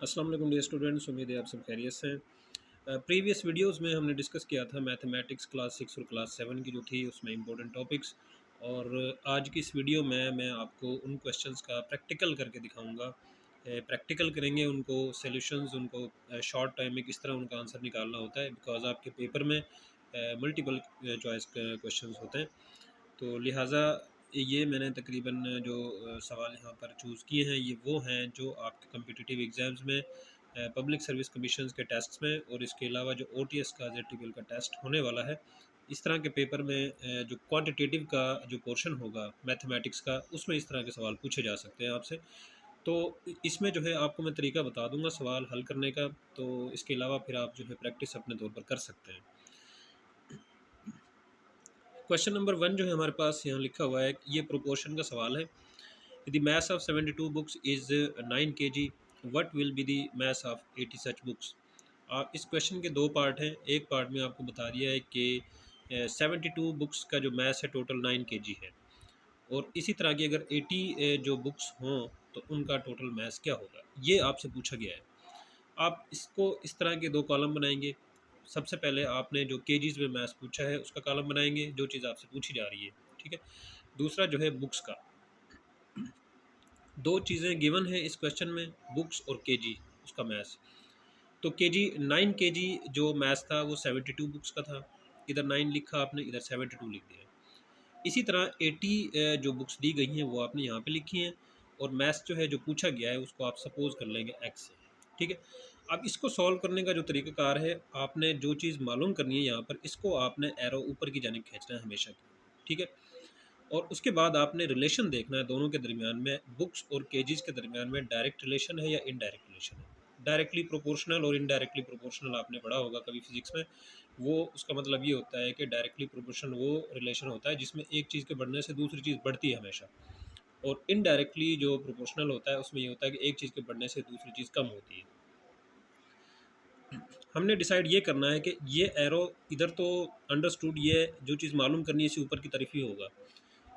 अस्सलाम वालेकुम dear students, उम्मीद है आप सब खैरियत से हैं। प्रीवियस वीडियोस में हमने डिस्कस किया था मैथमेटिक्स क्लास 6 और क्लास 7 की जो थी उसमें इंपॉर्टेंट टॉपिक्स। और आज की इस वीडियो में मैं आपको उन क्वेश्चंस का प्रैक्टिकल करके दिखाऊंगा। प्रैक्टिकल करेंगे उनको, सॉल्यूशंस उनको शॉर्ट टाइम में किस तरह उनका आंसर निकालना होता है, बिकॉज आपके पेपर में मल्टीपल चॉइस क्वेश्चंस होते हैं। तो लिहाजा ये मैंने तकरीबन जो सवाल यहाँ पर चूज़ किए हैं ये वो हैं जो आपके कम्पिटिटिव एग्ज़ाम्स में, पब्लिक सर्विस कमीशंस के टेस्ट्स में, और इसके अलावा जो OTS का ZTPL का टेस्ट होने वाला है, इस तरह के पेपर में जो क्वांटिटेटिव का जो पोर्शन होगा मैथमेटिक्स का, उसमें इस तरह के सवाल पूछे जा सकते हैं आपसे। तो इसमें जो है आपको मैं तरीका बता दूंगा सवाल हल करने का, तो इसके अलावा फिर आप जो है प्रैक्टिस अपने तौर पर कर सकते हैं। क्वेश्चन नंबर 1 जो है हमारे पास यहाँ लिखा हुआ है, ये प्रोपोर्शन का सवाल है। The mass of 72 books is 9 kg. What will be the mass of 80 such books? आप इस क्वेश्चन के दो पार्ट हैं। एक पार्ट में आपको बता दिया है कि 72 बुक्स का जो मैस है टोटल 9 kg है, और इसी तरह की अगर 80 जो बुक्स हों तो उनका टोटल मैस क्या होगा, ये आपसे पूछा गया है। आप इसको इस तरह के दो कॉलम बनाएंगे। सबसे पहले आपने जो केजीज़ में मैथ्स पूछा है उसका कॉलम बनाएंगे, जो चीज़ आपसे पूछी जा रही है, ठीक है। दूसरा जो है बुक्स का, दो चीज़ें गिवन है इस क्वेश्चन में, बुक्स और केजी उसका मैथ्स। तो केजी 9 केजी जो मैथ्स था वो 72 बुक्स का था। इधर 9 लिखा आपने, इधर 72 लिख दिया। इसी तरह 80 जो बुक्स दी गई हैं वो आपने यहाँ पे लिखी हैं, और मैथ्स जो है जो पूछा गया है उसको आप सपोज कर लेंगे एक्स से, ठीक है। अब इसको सॉल्व करने का जो तरीक़ाकार है, आपने जो चीज़ मालूम करनी है यहाँ पर, इसको आपने एरो ऊपर की जानिब खींचना है हमेशा की, ठीक है। और उसके बाद आपने रिलेशन देखना है दोनों के दरमियान में, बुक्स और केजीज़ के दरमियान में डायरेक्ट रिलेशन है या इनडायरेक्ट रिलेशन है। डायरेक्टली प्रोपोर्शनल और इनडायरेक्टली प्रोपोर्शनल आपने पढ़ा होगा कभी फिजिक्स में। वो उसका मतलब ये होता है कि डायरेक्टली प्रोपोर्शनल वो रिलेशन होता है जिसमें एक चीज़ के बढ़ने से दूसरी चीज़ बढ़ती है हमेशा, और इनडायरेक्टली जो प्रोपोर्शनल होता है उसमें ये होता है कि एक चीज़ के बढ़ने से दूसरी चीज़ कम होती है। हमने डिसाइड ये करना है कि ये एरो इधर तो अंडरस्टूड, ये जो चीज़ मालूम करनी है इसी ऊपर की तरफ ही होगा।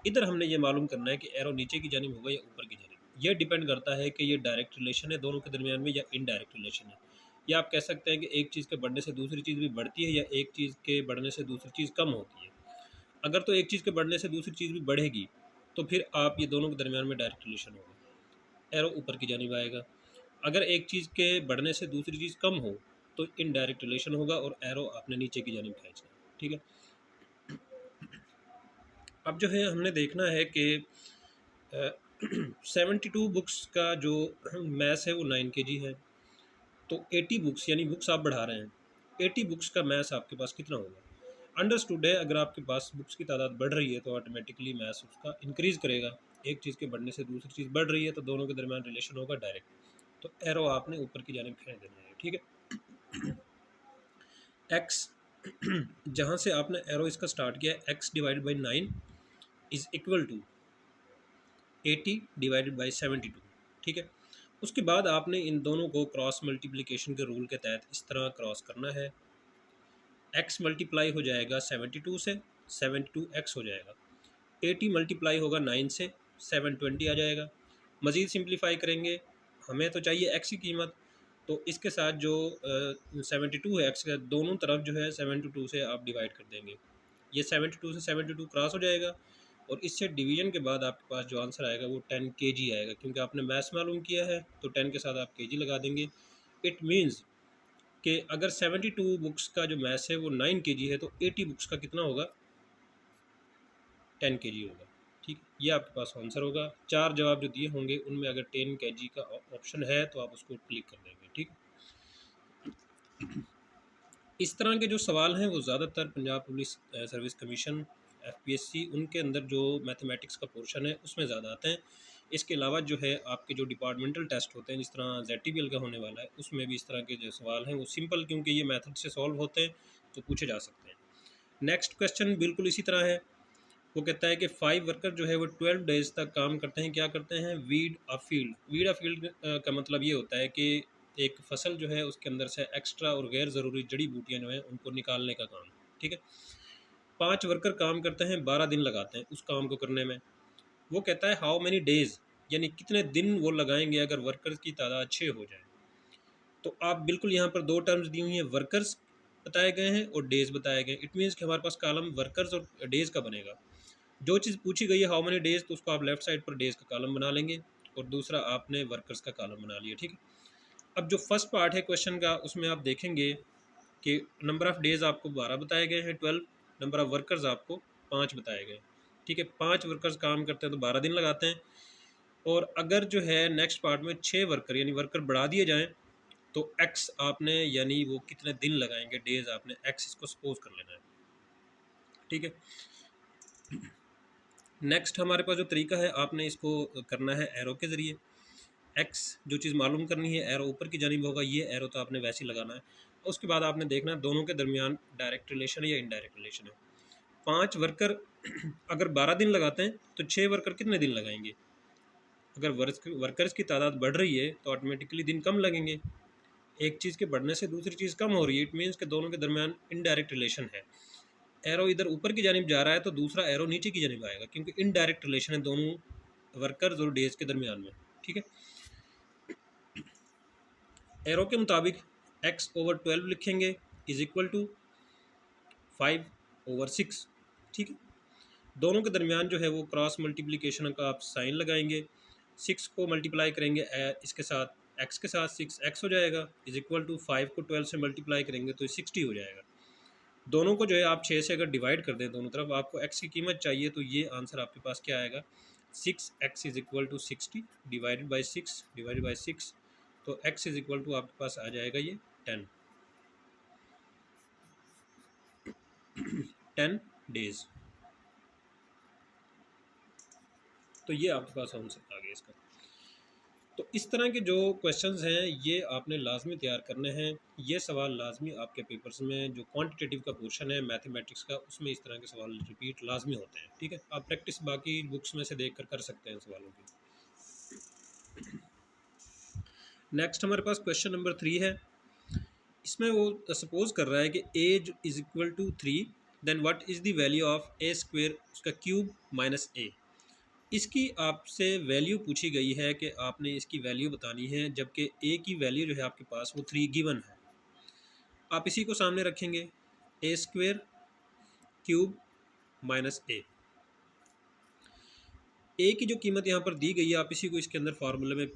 इधर हमने ये मालूम करना है कि एरो नीचे की जानिब होगा या ऊपर की जानिब। ये डिपेंड करता है कि ये डायरेक्ट रिलेशन है दोनों के दरमियान में या इनडायरेक्ट रिलेशन है। या आप कह सकते हैं कि एक चीज़ के बढ़ने से दूसरी चीज़ भी बढ़ती है या एक चीज़ के बढ़ने से दूसरी चीज़ कम होती है। अगर तो एक चीज़ के बढ़ने से दूसरी चीज़ भी बढ़ेगी तो फिर आप ये दोनों के दरमियान में डायरेक्ट रिलेशन होगा, एरो ऊपर की जानिब आएगा। अगर एक चीज़ के बढ़ने से दूसरी चीज़ कम हो तो इनडायरेक्ट रिलेशन होगा और एरो आपने नीचे की जानिब खींचना है, ठीक है। अब जो है हमने देखना है कि 72 बुक्स का जो मैस है वो 9 kg है। तो 80 बुक्स यानी बुक्स आप बढ़ा रहे हैं, 80 बुक्स का मैस आपके पास कितना होगा। अंडरस्टूड है, अगर आपके पास बुक्स की तादाद बढ़ रही है तो ऑटोमेटिकली मैस उसका इंक्रीज़ करेगा। एक चीज़ के बढ़ने से दूसरी चीज़ बढ़ रही है तो दोनों के दरमियान रिलेशन होगा डायरेक्ट। तो एरो आपने ऊपर की जानिब खींच देना है, ठीक है। एक्स जहाँ से आपने एरो इसका स्टार्ट किया है, X divided by 9 is equal to 80 divided by 72, ठीक है। उसके बाद आपने इन दोनों को क्रॉस मल्टीप्लिकेशन के रूल के तहत इस तरह क्रॉस करना है। x मल्टीप्लाई हो जाएगा 72 से, 72x हो जाएगा। 80 मल्टीप्लाई होगा 9 से, 720 आ जाएगा। मज़ीद सिंप्लीफाई करेंगे, हमें तो चाहिए x की कीमत, तो इसके साथ जो 72 है x का, दोनों तरफ जो है 72 से आप डिवाइड कर देंगे। ये 72 से 72 क्रॉस हो जाएगा, और इससे डिवीजन के बाद आपके पास जो आंसर आएगा वो 10 kg आएगा, क्योंकि आपने मैथ्स मालूम किया है तो 10 के साथ आप kg लगा देंगे। इट मीन्स कि अगर 72 बुक्स का जो मैथ्स है वो 9 kg है तो 80 बुक्स का कितना होगा, 10 kg होगा, ठीक। ये आपके पास आंसर होगा। चार जवाब जो दिए होंगे उनमें अगर 10 kg का ऑप्शन है तो आप उसको क्लिक कर देंगे, ठीक। इस तरह के जो सवाल हैं वो ज़्यादातर Punjab police service commission FPSC उनके अंदर जो मैथमेटिक्स का पोर्शन है उसमें ज़्यादा आते हैं। इसके अलावा जो है आपके जो डिपार्टमेंटल टेस्ट होते हैं, जिस तरह ZTPL का होने वाला है, उसमें भी इस तरह के जो सवाल हैं वो सिंपल, क्योंकि ये मेथड से सॉल्व होते हैं तो पूछे जा सकते हैं। नेक्स्ट क्वेश्चन बिल्कुल इसी तरह है। वो कहता है कि 5 वर्कर जो है वो 12 डेज तक काम करते हैं, क्या करते हैं, weed a field. Weed a field का मतलब ये होता है कि एक फसल जो है उसके अंदर से एक्स्ट्रा और गैर ज़रूरी जड़ी बूटियाँ जो हैं उनको निकालने का काम, ठीक है। 5 वर्कर काम करते हैं, 12 दिन लगाते हैं उस काम को करने में। वो कहता है हाउ मैनी डेज़, यानी कितने दिन वो लगाएंगे अगर वर्कर्स की तादाद 6 हो जाए। तो आप बिल्कुल यहाँ पर दो टर्म्स दी हुई हैं, वर्कर्स बताए गए हैं और डेज बताए गए हैं। इट मीन्स कि हमारे पास कॉलम वर्कर्स और डेज का बनेगा। जो चीज़ पूछी गई है हाउ मेनी डेज, तो उसको आप लेफ्ट साइड पर डेज का कॉलम बना लेंगे और दूसरा आपने वर्कर्स का कॉलम बना लिया। ठीक है, अब जो फर्स्ट पार्ट है क्वेश्चन का, उसमें आप देखेंगे कि नंबर ऑफ़ डेज आपको 12 बताए गए हैं, 12, नंबर ऑफ़ वर्कर्स आपको 5 बताए गए। ठीक है, 5 वर्कर्स काम करते हैं तो 12 दिन लगाते हैं। और अगर जो है नेक्स्ट पार्ट में 6 वर्कर यानी वर्कर बढ़ा दिए जाएँ तो एक्स आपने यानी वो कितने दिन लगाएंगे, डेज आपने एक्स इसको सपोज कर लेना है। ठीक है, नेक्स्ट हमारे पास जो तरीका है, आपने इसको करना है एरो के ज़रिए। एक्स जो चीज़ मालूम करनी है, एरो ऊपर की जानिब होगा, ये एरो तो आपने वैसे ही लगाना है। उसके बाद आपने देखना है दोनों के दरमियान डायरेक्ट रिलेशन है या इनडायरेक्ट रिलेशन है। 5 वर्कर अगर 12 दिन लगाते हैं तो 6 वर्कर कितने दिन लगाएंगे। अगर वर्कर्स की तादाद बढ़ रही है तो ऑटोमेटिकली दिन कम लगेंगे। एक चीज़ के बढ़ने से दूसरी चीज़ कम हो रही है, इट मीन्स कि दोनों के दरमियान इनडायरेक्ट रिलेशन है। एरो इधर ऊपर की जानिब जा रहा है तो दूसरा एरो नीचे की जानिब आएगा, क्योंकि इनडायरेक्ट रिलेशन है दोनों वर्कर्स और डेज के दरमियान में। ठीक है, एरो के मुताबिक x/12 लिखेंगे इज इक्वल टू 5/6। ठीक है, दोनों के दरमियान जो है वो क्रॉस मल्टीप्लिकेशन का आप साइन लगाएंगे। 6 को मल्टीप्लाई करेंगे इसके साथ x के साथ, 6x हो जाएगा इज इक्वल टू 5 को 12 से मल्टीप्लाई करेंगे तो 60 हो जाएगा। दोनों को जो है आप 6 से अगर डिवाइड कर दें दोनों तरफ, आपको x की कीमत चाहिए तो ये आंसर आपके पास क्या आएगा, 6x is equal to 60 divided by 6 तो x इज इक्वल टू आपके पास आ जाएगा ये 10 डेज। तो ये आपके पास आंसर आ गया इसका। तो इस तरह के जो क्वेश्चंस हैं ये आपने लाजमी तैयार करने हैं। ये सवाल लाजमी आपके पेपर्स में जो क्वांटिटेटिव का पोर्शन है मैथमेटिक्स का, उसमें इस तरह के सवाल रिपीट लाजमी होते हैं। ठीक है, आप प्रैक्टिस बाकी बुक्स में से देख कर सकते हैं सवालों की। नेक्स्ट हमारे पास क्वेश्चन नंबर 3 है। इसमें वो सपोज कर रहा है कि age is equal to 3, then what is the value of a square, उसका क्यूब माइनस ए। इसकी आपसे वैल्यू पूछी गई है कि आपने इसकी वैल्यू बतानी है, जबकि ए की वैल्यू जो है आपके पास वो 3 गिवन है। आप इसी को सामने रखेंगे, ए स्क्वेयर क्यूब माइनस ए की जो कीमत यहाँ पर दी गई है आप इसी को इसके अंदर फार्मूले में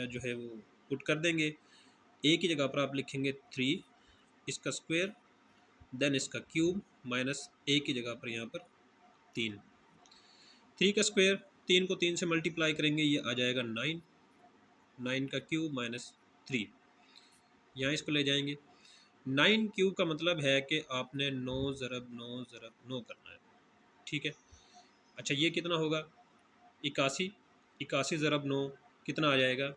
जो है वो पुट कर देंगे। ए की जगह पर आप लिखेंगे 3, इसका स्क्वायर, देन इसका क्यूब, माइनस ए की जगह पर यहाँ पर 3। 3 का स्क्वायर, 3 को 3 से मल्टीप्लाई करेंगे ये आ जाएगा 9, 9 का क्यूब माइनस 3, यहाँ इसको ले जाएंगे। 9 क्यूब का मतलब है कि आपने 9 ज़रब 9 ज़रब 9 करना है। ठीक है, अच्छा ये कितना होगा, 81, 81 ज़रब 9 कितना आ जाएगा,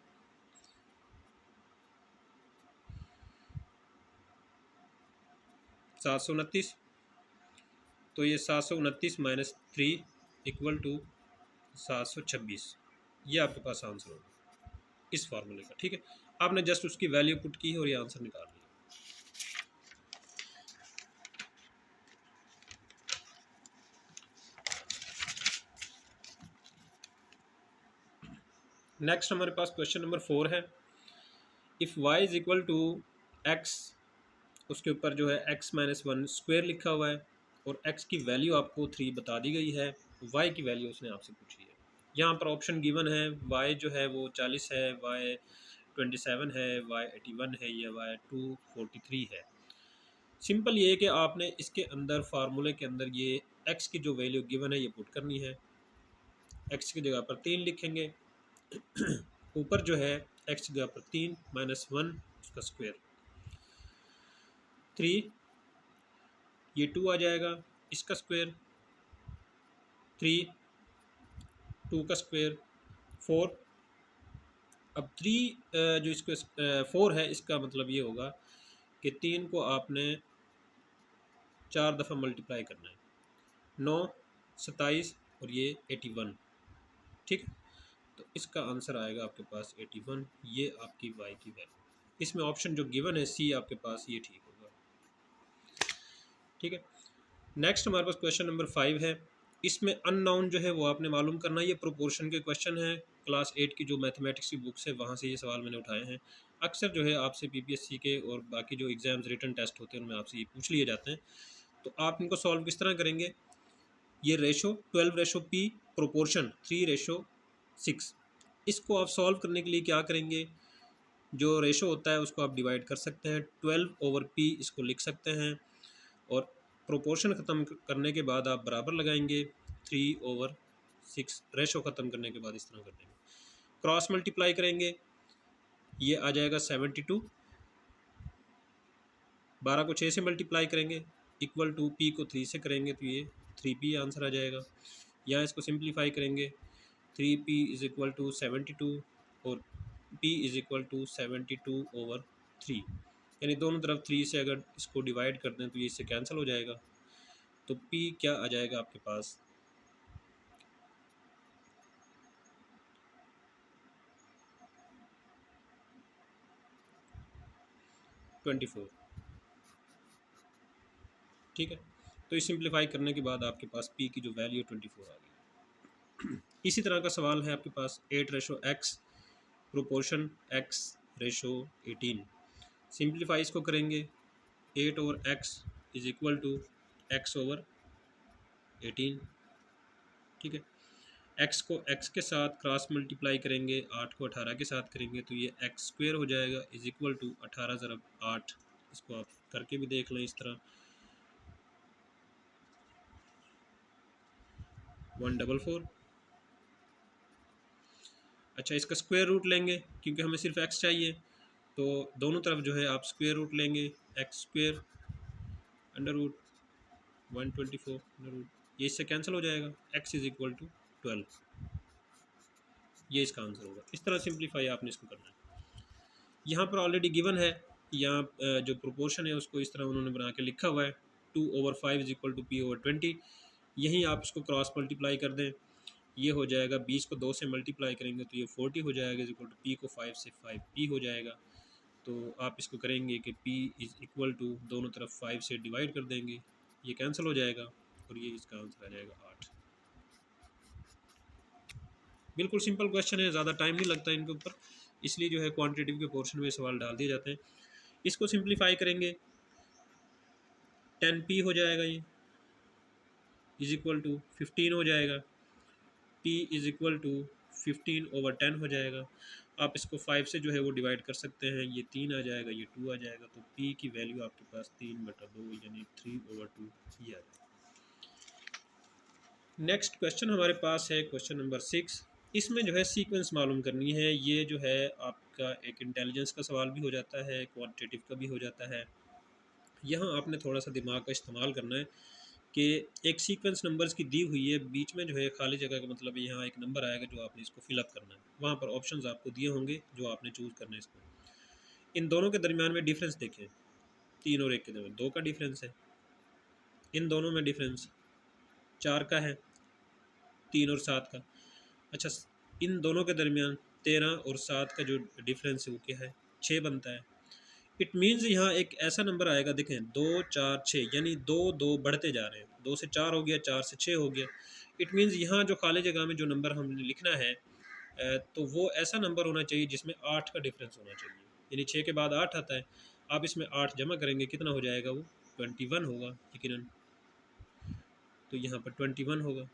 729। तो ये 729 माइनस 3 इक्वल टू 726। ये आपके पास आंसर होगा इस फार्मूले का। ठीक है, आपने जस्ट उसकी वैल्यू पुट की है और ये आंसर निकाल लिया। नेक्स्ट हमारे पास क्वेश्चन नंबर 4 है। If y is equal to x, उसके ऊपर जो है x माइनस 1 स्क्वेयर लिखा हुआ है और x की वैल्यू आपको 3 बता दी गई है, y की वैल्यू उसने आपसे पूछी है। यहाँ पर ऑप्शन गिवन है, y जो है वो 40 है, y 27 है, y 81 है, या y 243 है। सिंपल ये है कि आपने इसके अंदर फार्मूले के अंदर ये x की जो वैल्यू गिवन है ये पुट करनी है। x की जगह पर 3 लिखेंगे, ऊपर जो है x की जगह पर 3 माइनस 1 उसका स्क्वायर, 3, ये 2 आ जाएगा, इसका स्क्वायर 3, 2 का स्क्वायर 4। अब 3 जो इसका 4 है, इसका मतलब ये होगा कि 3 को आपने 4 दफ़ा मल्टीप्लाई करना है, 9, 27 और ये 81। ठीक है, तो इसका आंसर आएगा आपके पास 81। ये आपकी y की वैल्यू, इसमें ऑप्शन जो गिवन है सी आपके पास, ये ठीक होगा। ठीक है, नेक्स्ट हमारे पास क्वेश्चन नंबर 5 है। इसमें अननाउन जो है वो आपने मालूम करना है। ये प्रोपोर्शन के क्वेश्चन है, क्लास 8 की जो मैथमेटिक्स की बुक्स है वहाँ से ये सवाल मैंने उठाए हैं। अक्सर जो है आपसे पीपीएससी के और बाकी जो एग्ज़ाम्स रिटन टेस्ट होते हैं उनमें आपसे ये पूछ लिए जाते हैं। तो आप इनको सॉल्व किस तरह करेंगे? ये रेशो 12:p प्रोपोर्शन 3:6, इसको आप सॉल्व करने के लिए क्या करेंगे? जो रेशो होता है उसको आप डिवाइड कर सकते हैं, 12/p इसको लिख सकते हैं, और प्रोपोर्शन ख़त्म करने के बाद आप बराबर लगाएंगे 3/6, रेशो ख़त्म करने के बाद इस तरह कर देंगे, क्रॉस मल्टीप्लाई करेंगे, ये आ जाएगा 72, 12 को 6 से मल्टीप्लाई करेंगे, इक्वल टू p को 3 से करेंगे तो ये 3p आंसर आ जाएगा। यहाँ इसको सिंप्लीफाई करेंगे, 3p इज़ इक्वल टू 72 और p इज़ इक्वल टू 72/3, यानी दोनों तरफ 3 से अगर इसको डिवाइड कर दें तो ये इससे कैंसिल हो जाएगा। तो p क्या आ जाएगा आपके पास? 24। ठीक है, तो इस सिंप्लीफाई करने के बाद आपके पास p की जो वैल्यू 24 आ गई। इसी तरह का सवाल है आपके पास 8:x प्रोपोर्शन x:18। सिंप्लीफाई इसको करेंगे, 8/x is equal to x/18। ठीक है, x को x के साथ क्रॉस मल्टीप्लाई करेंगे, 8 को 18 के साथ करेंगे तो ये x² हो जाएगा इज इक्वल टू 18 ज़रब 8। इसको आप करके भी देख लें इस तरह, 144। अच्छा, इसका स्क्वायर रूट लेंगे क्योंकि हमें सिर्फ x चाहिए, तो दोनों तरफ जो है आप स्क्वायर रूट लेंगे, x² under root 124 under root, ये इससे कैंसिल हो जाएगा, x इज इक्वल टू 12, ये इसका आंसर होगा। इस तरह सिंप्लीफाई आपने इसको करना है। यहाँ पर ऑलरेडी गिवन है, यहाँ जो प्रोपोर्शन है उसको इस तरह उन्होंने बना के लिखा हुआ है, 2/5 इज इक्वल टू p/20। यहीं आप इसको क्रॉस मल्टीप्लाई कर दें, ये हो जाएगा 20 को 2 से मल्टीप्लाई करेंगे तो ये 40 हो जाएगा इज इक्वल टू p को 5 से 5p हो जाएगा। तो आप इसको करेंगे कि p इज़ इक्वल टू दोनों तरफ 5 से डिवाइड कर देंगे, ये कैंसिल हो जाएगा और ये इसका आंसर आ जाएगा 8। बिल्कुल सिंपल क्वेश्चन है, ज़्यादा टाइम नहीं लगता इनके ऊपर, इसलिए जो है क्वांटिटेटिव के पोर्शन में सवाल डाल दिए जाते हैं। इसको सिंप्लीफाई करेंगे, 10p हो जाएगा, ये इज इक्वल टू 15 हो जाएगा, p इज इक्वल टू 15/10 हो जाएगा। आप इसको 5 से जो है वो डिवाइड कर सकते हैं, ये 3 आ जाएगा, ये 2 आ जाएगा, तो p की वैल्यू आपके पास 3/2 यानी 3/2 ये आ जाएगा। नेक्स्ट क्वेश्चन हमारे पास है क्वेश्चन नंबर 6। इसमें जो है सीक्वेंस मालूम करनी है, ये जो है आपका एक इंटेलिजेंस का सवाल भी हो जाता है, क्वांटिटेटिव का भी हो जाता है। यहाँ आपने थोड़ा सा दिमाग का इस्तेमाल करना है कि एक सीक्वेंस नंबर्स की दी हुई है, बीच में जो है खाली जगह का मतलब है यहाँ एक नंबर आएगा जो आपने इसको फिलअप करना है, वहाँ पर ऑप्शंस आपको दिए होंगे जो आपने चूज़ करना है इसको। इन दोनों के दरमियान में डिफरेंस देखें, 3 और 1 के दरमियान 2 का डिफरेंस है, इन दोनों में डिफरेंस 4 का है, 3 और 7 का। अच्छा, इन दोनों के दरमियान 13 और 7 का जो डिफरेंस है वो क्या है, 6 बनता है। इट मीन्स यहाँ एक ऐसा नंबर आएगा, देखें 2 4 6, यानी 2 2 बढ़ते जा रहे हैं, 2 से 4 हो गया, 4 से 6 हो गया। इट मीन्स यहाँ जो खाली जगह में जो नंबर हमने लिखना है तो वो ऐसा नंबर होना चाहिए जिसमें 8 का डिफरेंस होना चाहिए, यानी 6 के बाद 8 आता है। आप इसमें 8 जमा करेंगे, कितना हो जाएगा, वो 21 होगा यकीनन, तो यहाँ पर 21 होगा।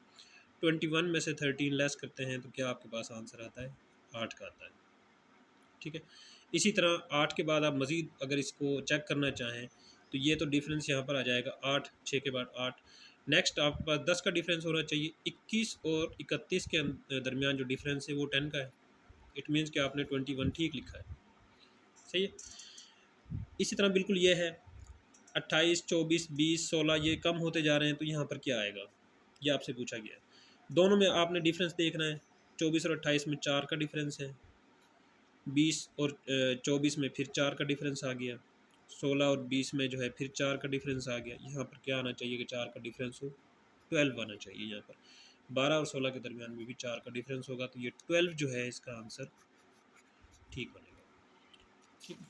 21 में से 13 लेस करते हैं तो क्या आपके पास आंसर आता है, 8 का आता है। ठीक है, इसी तरह 8 के बाद आप मज़ीद अगर इसको चेक करना चाहें तो ये तो डिफरेंस यहाँ पर आ जाएगा 8, 6 के बाद 8। नेक्स्ट आपके पास 10 का डिफरेंस होना चाहिए, 21 और 31 के दरमियान जो डिफरेंस है वो 10 का है। इट मीन्स कि आपने 21 ठीक लिखा है, सही है। इसी तरह बिल्कुल ये है 28, 24, 20, 16 ये कम होते जा रहे हैं, तो यहाँ पर क्या आएगा, ये आपसे पूछा गया है। दोनों में आपने डिफरेंस देखना है, 24 और 28 में 4 का डिफरेंस है, 20 और 24 में फिर 4 का डिफरेंस आ गया, 16 और 20 में जो है फिर 4 का डिफरेंस आ गया। यहाँ पर क्या आना चाहिए कि 4 का डिफरेंस हो, 12 आना चाहिए। यहाँ पर 12 और 16 के दरमियान में भी 4 का डिफरेंस होगा, तो ये 12 जो है इसका आंसर ठीक बनेगा। ठीक है,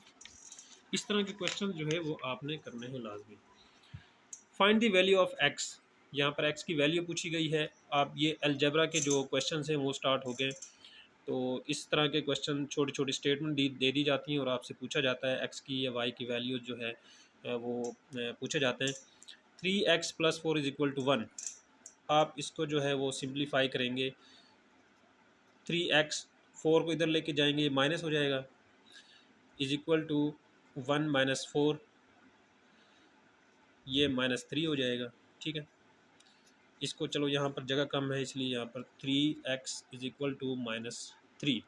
इस तरह के क्वेश्चन जो है वो आपने करने हैं लाजमी। Find the value of x, यहाँ पर एक्स की वैल्यू पूछी गई है। आप ये अलजेब्रा के जो क्वेश्चन हैं वो स्टार्ट हो गए। तो इस तरह के क्वेश्चन छोटी छोटी स्टेटमेंट दे दी जाती हैं और आपसे पूछा जाता है एक्स की या वाई की वैल्यू जो है वो पूछे जाते हैं। 3x + 4 is equal to 1। आप इसको जो है वो सिंप्लीफाई करेंगे। 3x, 4 को इधर लेके जाएंगे, माइनस हो जाएगा, इज इक्वल टू 1 - 4, ये -3 हो जाएगा। ठीक है, इसको चलो यहाँ पर जगह कम है इसलिए यहाँ पर 3x is equal to -3।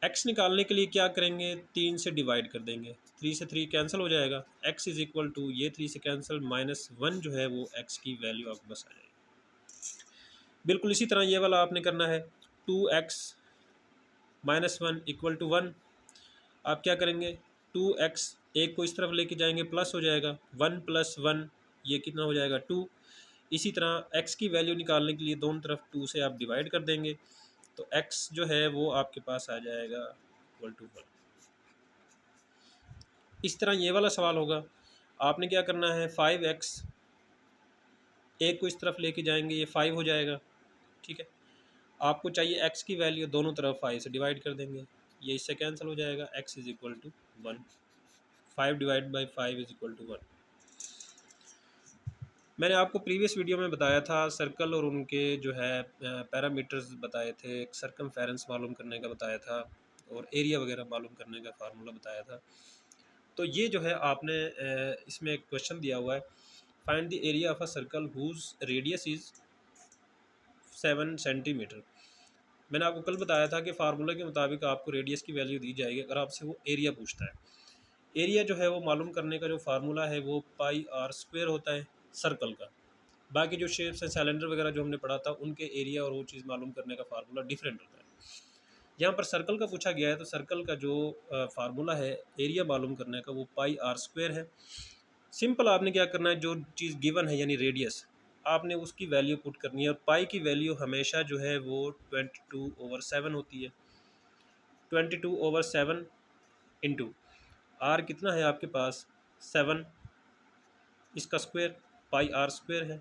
x निकालने के लिए क्या करेंगे, 3 से डिवाइड कर देंगे, 3 से 3 कैंसिल हो जाएगा, x इज इक्वल टू ये 3 से कैंसिल, -1 जो है वो x की वैल्यू आपके पास आ जाएगी। बिल्कुल इसी तरह ये वाला आपने करना है। 2x - 1 equal to 1। आप क्या करेंगे, 2x एक को इस तरफ लेके जाएंगे, प्लस हो जाएगा, 1 + 1 ये कितना हो जाएगा 2। इसी तरह x की वैल्यू निकालने के लिए दोनों तरफ 2 से आप डिवाइड कर देंगे, तो x जो है वो आपके पास आ जाएगा इक्वल टू 1। इस तरह ये वाला सवाल होगा। आपने क्या करना है, 5x एक को इस तरफ लेके जाएंगे, ये 5 हो जाएगा। ठीक है, आपको चाहिए x की वैल्यू, दोनों तरफ 5 से डिवाइड कर देंगे, ये इससे कैंसिल हो जाएगा, x is equal to 1। 5 divide by 5 is equal to 1। मैंने आपको प्रीवियस वीडियो में बताया था सर्कल और उनके जो है पैरामीटर्स बताए थे, एक सर्कमफेरेंस मालूम करने का बताया था और एरिया वगैरह मालूम करने का फार्मूला बताया था। तो ये जो है आपने इसमें एक क्वेश्चन दिया हुआ है, find the area of a circle whose radius is 7 centimetre. मैंने आपको कल बताया था कि फार्मूला के मुताबिक आपको रेडियस की वैल्यू दी जाएगी अगर आपसे वो एरिया पूछता है। एरिया जो है वो मालूम करने का जो फार्मूला है वो πr² होता है सर्कल का। बाकी जो शेप्स हैं सिलेंडर वगैरह जो हमने पढ़ा था उनके एरिया और वो चीज़ मालूम करने का फार्मूला डिफरेंट होता है। यहाँ पर सर्कल का पूछा गया है तो सर्कल का जो फार्मूला है एरिया मालूम करने का वो πr² है। सिंपल आपने क्या करना है, जो चीज़ गिवन है यानी रेडियस, आपने उसकी वैल्यू पुट करनी है और पाई की वैल्यू हमेशा जो है वो 22/7 होती है। 22/7 इंटू आर कितना है आपके पास 7, इसका स्क्वायर πr² है।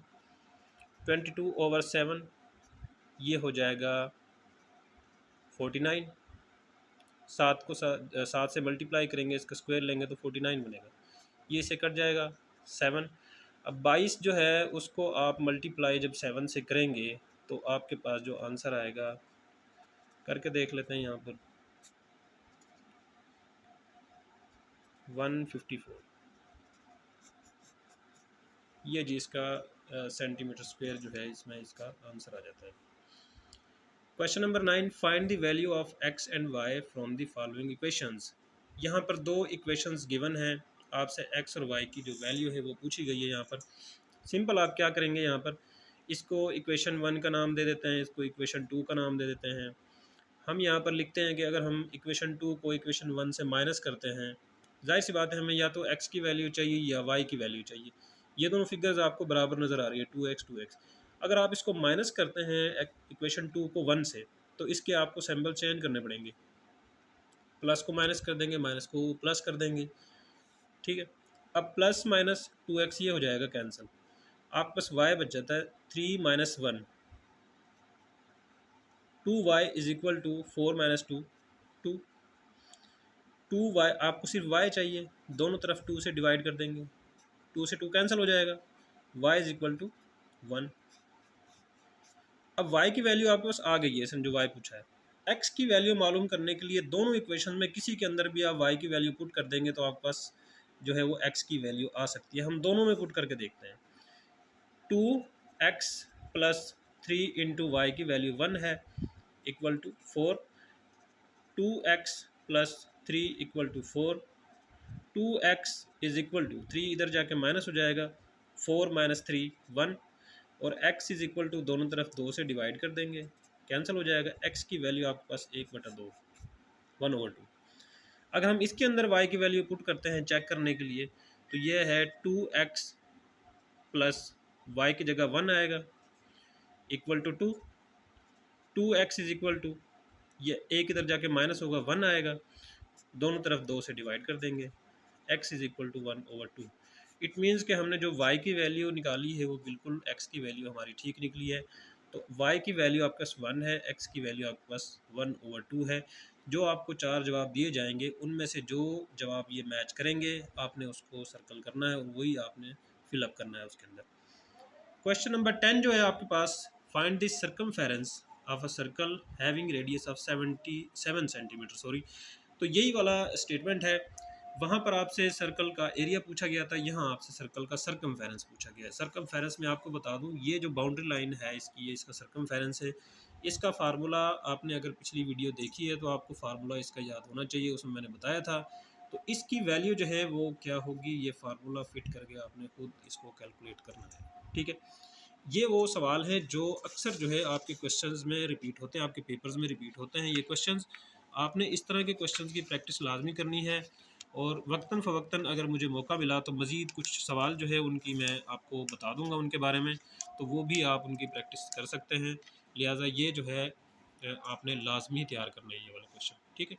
22/7 ये हो जाएगा 49। 7 को 7 से मल्टीप्लाई करेंगे, इसका स्क्वायर लेंगे तो 49 बनेगा, ये इससे कट जाएगा 7। अब 22 जो है उसको आप मल्टीप्लाई जब 7 से करेंगे तो आपके पास जो आंसर आएगा, करके देख लेते हैं यहाँ पर, 154। ये जी इसका सेंटीमीटर स्क्वायर जो है इसमें इसका आंसर आ जाता है। Question number 9, find the value of x and y from the following equations. यहाँ पर दो इक्वेशंस गिवन हैं, आपसे x और y की जो वैल्यू है वो पूछी गई है। यहाँ पर सिंपल आप क्या करेंगे, यहाँ पर इसको इक्वेशन 1 का नाम दे देते हैं, इसको इक्वेशन 2 का नाम दे देते हैं। हम यहाँ पर लिखते हैं कि अगर हम इक्वेशन 2 को इक्वेशन 1 से माइनस करते हैं, जाहिर सी बात है हमें या तो x की वैल्यू चाहिए या y की वैल्यू चाहिए। ये दोनों फिगर्स आपको बराबर नज़र आ रही है 2x 2x। अगर आप इसको माइनस करते हैं इक्वेशन 2 को 1 से तो इसके आपको सिंबल चेंज करने पड़ेंगे, प्लस को माइनस कर देंगे, माइनस को प्लस कर देंगे। ठीक है, अब प्लस माइनस 2x ये हो जाएगा कैंसिल, आपके पास y बच जाता है 3 - 1। 2y is equal to 4 - 2 2। 2y आपको सिर्फ y चाहिए, दोनों तरफ 2 से डिवाइड कर देंगे, 2 से 2 कैंसिल हो जाएगा, y इज इक्वल टू 1। अब y की वैल्यू आपके पास आ गई है, समझो y पूछा है। x की वैल्यू मालूम करने के लिए दोनों इक्वेशन में किसी के अंदर भी आप y की वैल्यू पुट कर देंगे तो आपके पास जो है वो x की वैल्यू आ सकती है। हम दोनों में पुट करके देखते हैं। 2x + 3 इंटू वाई की वैल्यू 1 है equal to 4। 2x + 3 equal to 4। 2x is equal to 3 इधर जाके माइनस हो जाएगा, 4 - 3 1, और x इज इक्वल टू दोनों तरफ 2 से डिवाइड कर देंगे, कैंसिल हो जाएगा, x की वैल्यू आपके पास 1/2 1/2। अगर हम इसके अंदर y की वैल्यू पुट करते हैं चेक करने के लिए तो ये है 2x + y की जगह 1 आएगा equal to 2। 2x is equal to ये एक इधर जाके माइनस होगा, 1 आएगा, दोनों तरफ 2 से डिवाइड कर देंगे, x is equal to 1/2। It means कि हमने जो y की वैल्यू निकाली है वो बिल्कुल x की वैल्यू हमारी ठीक निकली है। तो y की वैल्यू आपके पास 1 है, x की वैल्यू आपके पास 1/2 है। जो आपको 4 जवाब दिए जाएंगे उनमें से जो जवाब ये मैच करेंगे आपने उसको सर्कल करना है और वही आपने फिलअप करना है उसके अंदर। क्वेश्चन नंबर 10 जो है आपके पास, find the circumference of a circle having radius of 77 centimetre, sorry. तो यही वाला स्टेटमेंट है। वहाँ पर आपसे सर्कल का एरिया पूछा गया था, यहाँ आपसे सर्कल का सर्कमफेरेंस पूछा गया है। सर्कमफेरेंस में आपको बता दूँ, ये जो बाउंड्री लाइन है इसकी, ये इसका सर्कमफेरेंस है। इसका फार्मूला आपने अगर पिछली वीडियो देखी है तो आपको फार्मूला इसका याद होना चाहिए, उसमें मैंने बताया था। तो इसकी वैल्यू जो है वो क्या होगी, ये फार्मूला फिट करके आपने खुद इसको कैलकुलेट करना है, ठीक है। ये वो सवाल है जो अक्सर जो है आपके क्वेश्चंस में रिपीट होते हैं, आपके पेपर्स में रिपीट होते हैं ये क्वेश्चंस। आपने इस तरह के क्वेश्चंस की प्रैक्टिस लाजमी करनी है, और वक्तन फ़वक्तन अगर मुझे मौका मिला तो मज़ीद कुछ सवाल जो है उनकी मैं आपको बता दूंगा उनके बारे में, तो वो भी आप उनकी प्रैक्टिस कर सकते हैं। लिहाजा ये जो है आपने लाजमी तैयार करना है ये वाला क्वेश्चन, ठीक है।